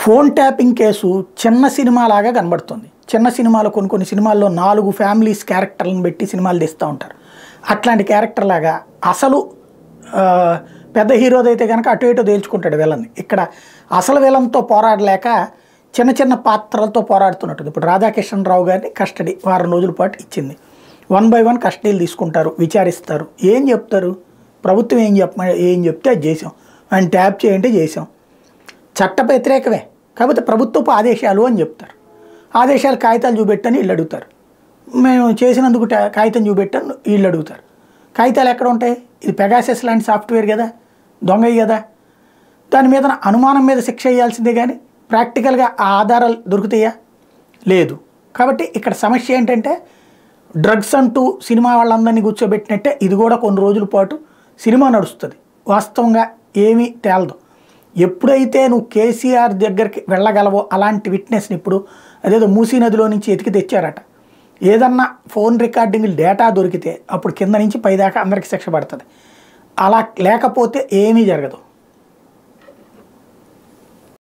Phone tapping case చిన్న సినిమాలాగా కనబడుతుంది. చిన్న సినిమాలో కొన్ని సినిమాల్లో 4 ఫ్యామిలీస్ క్యారెక్టర్లను పెట్టి సినిమాలు తీస్తూ ఉంటారు. అట్లాంటి క్యారెక్టర్ లాగా అసలు పెద్ద హీరోదైతే కనుక అటు ఇటు తేల్చుకుంటాడు విలన్ని. ఇక్కడ అసలు విలన్తో పోరాడలేక చిన్న చిన్న పాత్రలతో పోరాడుతున్నట్టుంది. ఇప్పుడు రాధాకిషన్ రావు గారిని కస్టడీ వారం రోజుల పాటు ఇచ్చింది. 1 by 1 కస్టడీలు తీసుకుంటారు, విచారిస్తారు. ఏం చెప్తారు? ప్రభుత్వం ఏం చెప్తే అది చేసాం, ఆయన ట్యాప్ చేయంటే చేసాం. చట్ట వ్యతిరేకమే, కాకపోతే ప్రభుత్వపు ఆదేశాలు అని చెప్తారు. ఆదేశాలు కాగితాలు చూపెట్టని వీళ్ళు అడుగుతారు. మేము చేసినందుకు కాగితం చూపెట్టని వీళ్ళు అడుగుతారు. కాగితాలు ఎక్కడ ఉంటాయి? ఇది పెగాసస్ లాంటి సాఫ్ట్వేర్ కదా, దొంగయి కదా. దాని మీద అనుమానం మీద శిక్ష వేయాల్సిందే కానీ ప్రాక్టికల్గా ఆ ఆధారాలు దొరుకుతాయా? లేదు. కాబట్టి ఇక్కడ సమస్య ఏంటంటే డ్రగ్స్ అంటూ సినిమా వాళ్ళందరినీ కూర్చోబెట్టినట్టే ఇది కూడా కొన్ని రోజుల పాటు సినిమా నడుస్తుంది. వాస్తవంగా ఏమీ తేలదు. ఎప్పుడైతే నువ్వు కేసీఆర్ దగ్గరికి వెళ్ళగలవో అలాంటి విట్నెస్ని ఇప్పుడు అదేదో మూసీ నదిలో నుంచి ఎతికి తెచ్చారట. ఏదన్నా ఫోన్ రికార్డింగ్ డేటా దొరికితే అప్పుడు కింద నుంచి పైదాకా అందరికీ శిక్ష పడుతుంది. అలా లేకపోతే ఏమీ జరగదు.